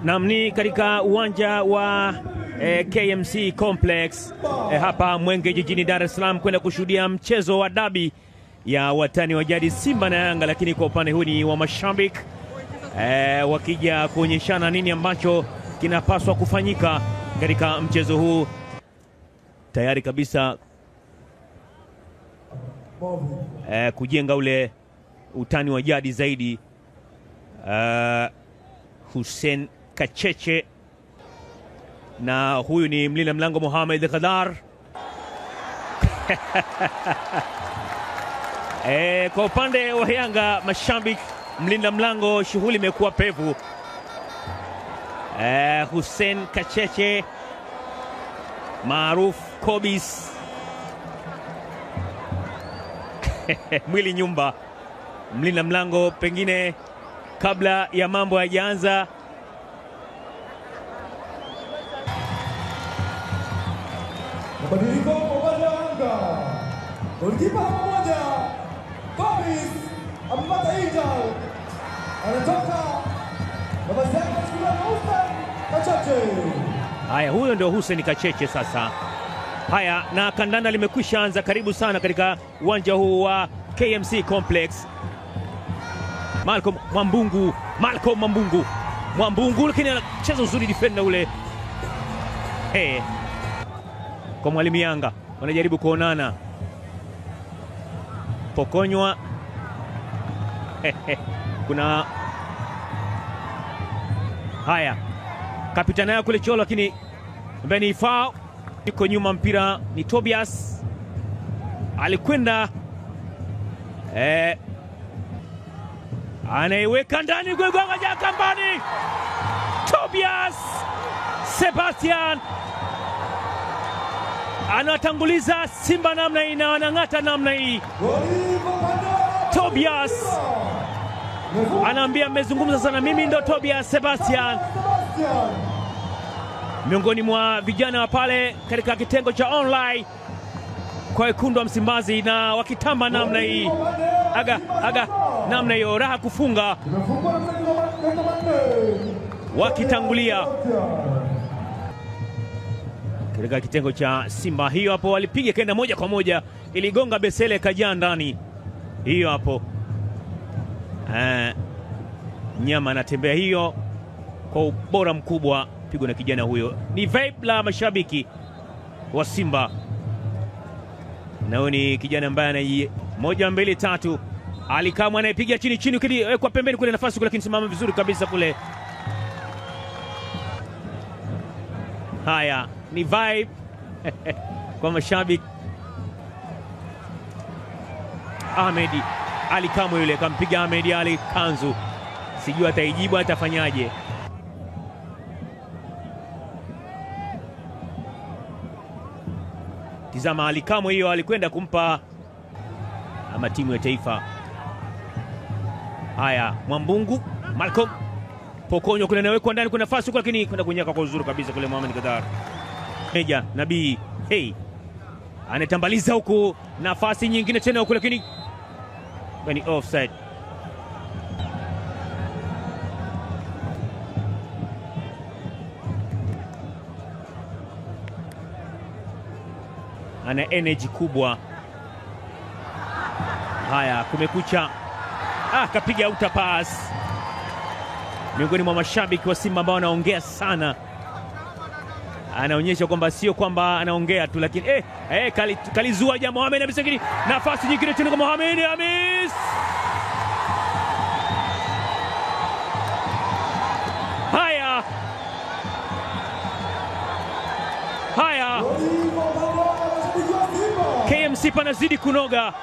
Namni katika uwanja wa KMC Complex hapa Mwenge jijini Dar es Salaam kwenda kushuhudia mchezo wa dabi ya watani wa jadi Simba na Yanga, lakini kwa upande huu ni wa mashabiki wakija kuonyeshana nini ambacho kinapaswa kufanyika katika mchezo huu. Tayari kabisa kujenga ule utani wa jadi zaidi. Hussein Kacheche na huyu ni mlinda mlango Mohamed Khadar. Kwa upande wa Yanga mashabiki, mlinda mlango shughuli imekuwa pevu. Hussein Kacheche maarufu Kobis mwili nyumba, mlinda mlango pengine kabla ya mambo hayajaanza. Mabadiliko kwa Yanga. Golikipa mmoja Kobis amepata injury. Anatoka nafasi yake kuchukua Hussein Kacheche. Haya, huyo ndio Hussein Kacheche sasa. Haya, na kandanda limekwisha anza. Karibu sana katika uwanja huu wa KMC Complex. Malcolm Mwambungu, lakini anacheza uzuri defender ule. Kwa mwalimu Yanga wanajaribu kuonana, pokonywa. Kuna haya kapitana yake kule Cholo, lakini mbeni foul. Yuko nyuma, mpira ni Tobias, alikwenda anaiweka ndani, kugonga jakambani. Tobias Sebastian anatanguliza Simba namna hii na anang'ata namna hii. Tobias anaambia mmezungumza sana, mimi ndo Tobias Sebastian, miongoni mwa vijana wa pale katika kitengo cha online kwa wekundu wa Msimbazi, na wakitamba namna hii. Aga namna hiyo, raha kufunga wakitangulia katika kitengo cha Simba. Hiyo hapo walipiga kenda moja kwa moja, iligonga Besele kajaa ndani. Hiyo hapo nyama anatembea hiyo kwa ubora mkubwa, pigwa na kijana huyo. Ni vibe la mashabiki wa Simba, na huyo ni kijana ambaye ana 1 2 3 alikamwa, anayepiga chini kwa pembeni kule, nafasi kule, lakini simama vizuri kabisa kule. Haya ni vibe kwa mashabiki. Ahmed Ali Kamwe yule kampiga Ahmed Ali kanzu, sijui ataijibu atafanyaje. Tizama Ali Kamwe, hiyo alikwenda kumpa ama timu ya taifa. Haya Mwambungu Malcolm, pokonyo kule, nawekwa ndani, kuna nafasi huko, lakini kwenda kunyaka kwa uzuri kabisa kule. Mohamed Khadar Meja Nabii anatambaliza huku, nafasi nyingine tena huku, lakini ni offside. Ana energy kubwa. Haya kumekucha, kapiga outa pass. Miongoni mwa mashabiki wa Simba ambao anaongea sana, anaonyesha kwamba sio kwamba anaongea tu, lakini kalizua ja Mohamed Hamis, lakini nafasi nyingine tena kwa Mohamed Hamis. Haya KMC panazidi kunoga.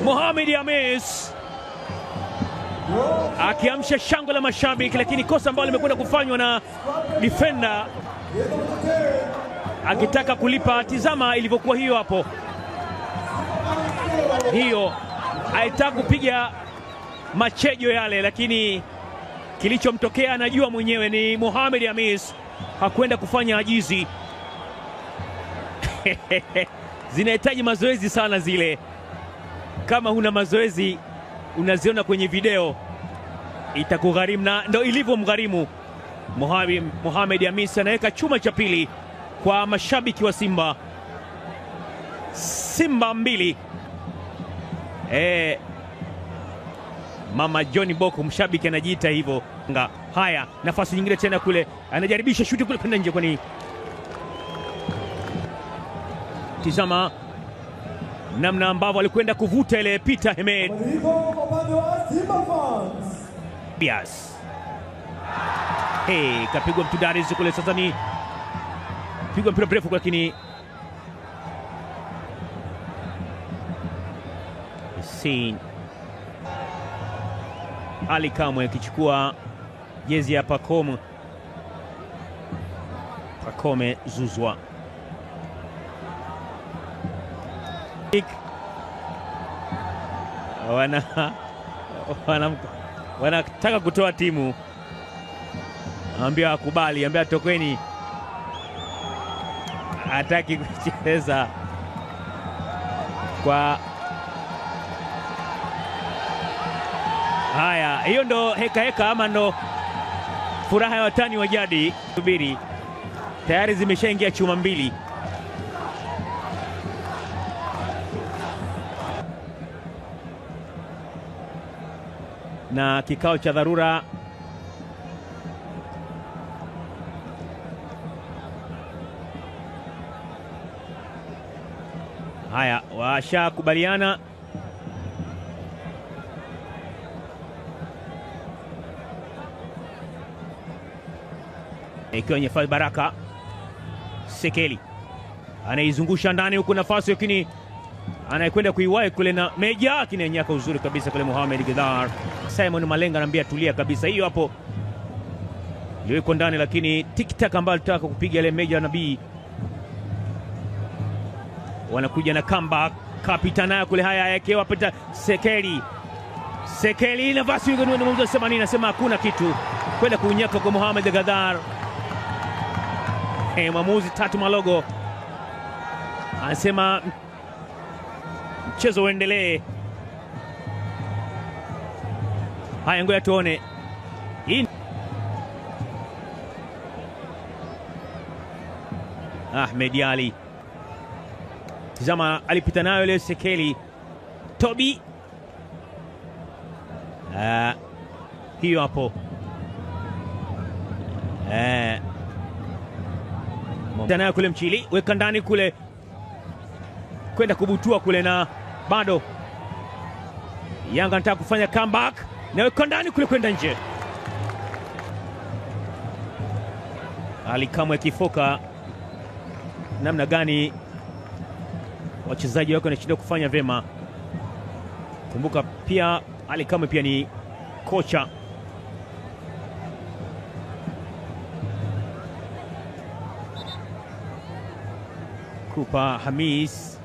Mohamed Hamis akiamsha shangwe la mashabiki, lakini kosa ambalo limekwenda kufanywa na defender akitaka kulipa. Tizama ilivyokuwa hiyo hapo, hiyo aitaka kupiga machejo yale, lakini kilichomtokea anajua mwenyewe. Ni Mohamed Hamis, hakwenda kufanya ajizi. Zinahitaji mazoezi sana zile. Kama huna mazoezi unaziona kwenye video, itakugharimu, na ndo ilivyo mgharimu. Mohamed Hamisi anaweka chuma cha pili kwa mashabiki wa Simba. Simba 2. Mama Johnny Boko mshabiki anajiita hivyo. Haya, nafasi nyingine tena kule, anajaribisha shuti kule kwenda nje. Kwani tizama namna ambavyo alikwenda kuvuta ile Peter Hemed. Bias. Kapigwa mtu Darius kule, sasa ni pigwa mpira mrefu, lakini Ali Kamwe akichukua jezi ya Pacome Zouzoua. Wanataka kutoa timu, ambia akubali, ambia tokeni, hataki kucheza kwa haya. Hiyo ndo heka ama ndo furaha ya watani wa jadi. Subiri, tayari zimeshaingia chuma 2. Na kikao cha dharura haya, washakubaliana. Ikiwa nyefasi Baraka Sekeli anaizungusha ndani huku, nafasi lakini anayekwenda kuiwahi kule na Meja kinenyaka uzuri kabisa kule. Mohamed Gidhar, Simon Malenga anambia tulia kabisa, hiyo hapo ndio iko ndani, lakini tiktak ambayo alitaka kupiga ile Meja Nabii, wanakuja na comeback kapitana kule. Haya, yakewa pita Sekeli nafasi mmoja sema nini, nasema hakuna kitu, kwenda kunyaka kwa Mohamed Gidhar. Mwamuzi Tatu Malogo anasema mchezo uendelee. Haya, ngoja tuone. Ahmed Ali, tizama, alipita nayo ile Sekeli Tobi. Hiyo hapo nayo kule Mchili, weka ndani kule, kwenda kubutua kule, na bado Yanga anataka kufanya comeback, na weka ndani kule, kwenda nje. Ali Kamwe akifoka namna gani wachezaji wake wanashindwa kufanya vema. Kumbuka pia Ali Kamwe pia ni kocha. Kupa Hamis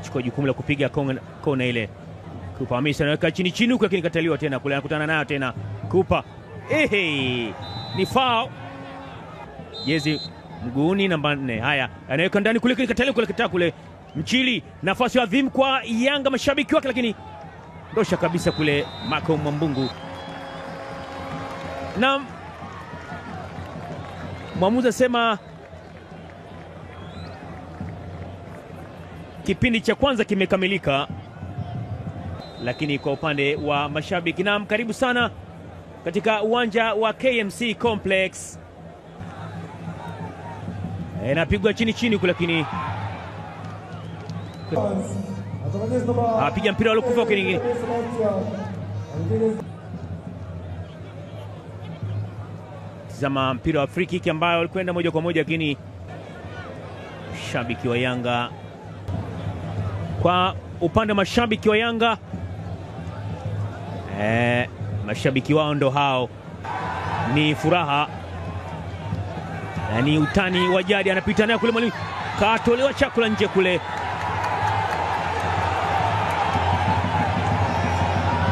chukua jukumu la kupiga kona ile. Kupa Hamis anaweka chini huko, lakini kataliwa tena kule, anakutana nayo tena Kupa. Ni foul. Jezi mguuni namba 4. Haya, anaweka ndani kule, kataliwa kule, kitaka kule Mchili, nafasi adhimu kwa Yanga mashabiki wake, lakini ndosha kabisa kule Mako Mwambungu. Na mwamuzi asema kipindi cha kwanza kimekamilika, lakini kwa upande wa mashabiki. Na karibu sana katika uwanja wa KMC Complex. Napigwa chini kule, lakini apiga mpira alokufa kwenye zama mpira wa free kick ambayo alikwenda moja kwa moja, lakini shabiki wa Yanga, kwa upande wa mashabiki wa Yanga, mashabiki wao ndo hao, ni furaha, ni utani wa jadi. Anapita naye kule, mwalimu katolewa chakula nje kule.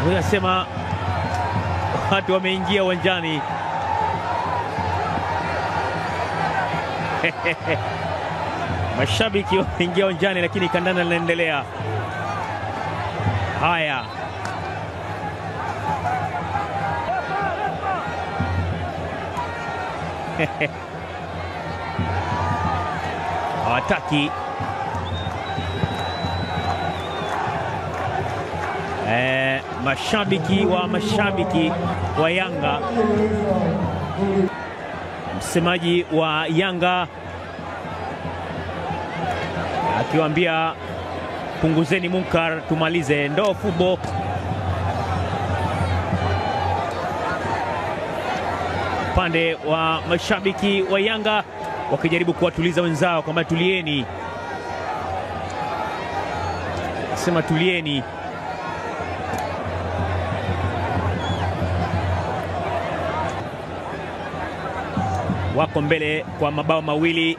Unasema watu wameingia uwanjani. Mashabiki wameingia uwanjani, lakini kandanda linaendelea. Haya, hawataki. Mashabiki wa Yanga, msemaji wa Yanga akiwaambia punguzeni munkar, tumalize, ndo football. Upande wa mashabiki wa Yanga wakijaribu kuwatuliza wenzao kwamba tulieni, sema tulieni. Wako mbele kwa mabao mawili.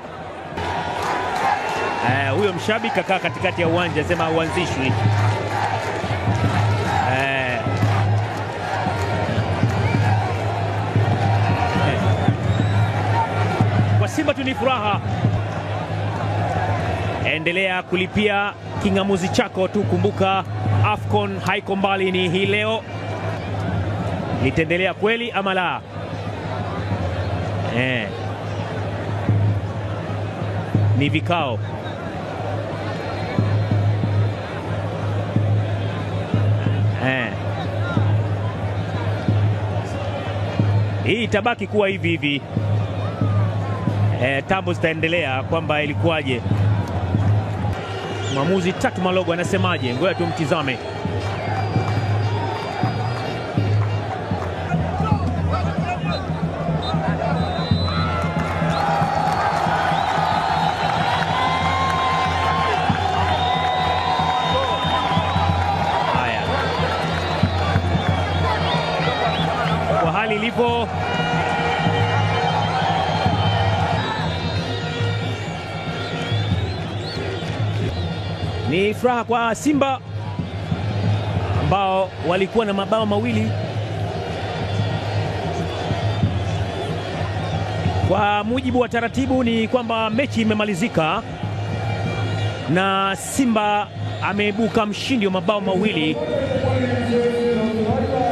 Huyo mshabiki akaa katikati ya uwanja, sema uanzishwi. Kwa Simba tu ni furaha. Endelea kulipia king'amuzi chako tu. Kumbuka AFCON haiko mbali, ni hii leo. Itaendelea kweli ama la? Ni vikao. Hii itabaki kuwa hivi hivi. Tambo zitaendelea kwamba ilikuwaje. Mwamuzi Tatu Malogo anasemaje? Ngoja tumtizame. Haya, kwa hali ilipo, ni furaha kwa Simba ambao walikuwa na mabao mawili. Kwa mujibu wa taratibu ni kwamba mechi imemalizika na Simba ameibuka mshindi wa mabao mawili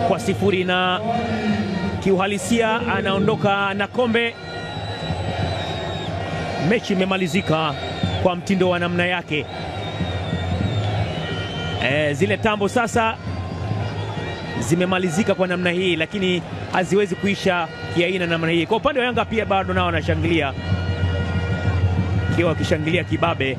kwa sifuri, na kiuhalisia anaondoka na kombe. Mechi imemalizika kwa mtindo wa namna yake. Zile tambo sasa zimemalizika kwa namna hii, lakini haziwezi kuisha kiaina namna hii. Kwa upande wa Yanga pia bado nao wanashangilia, kiwa wakishangilia kibabe.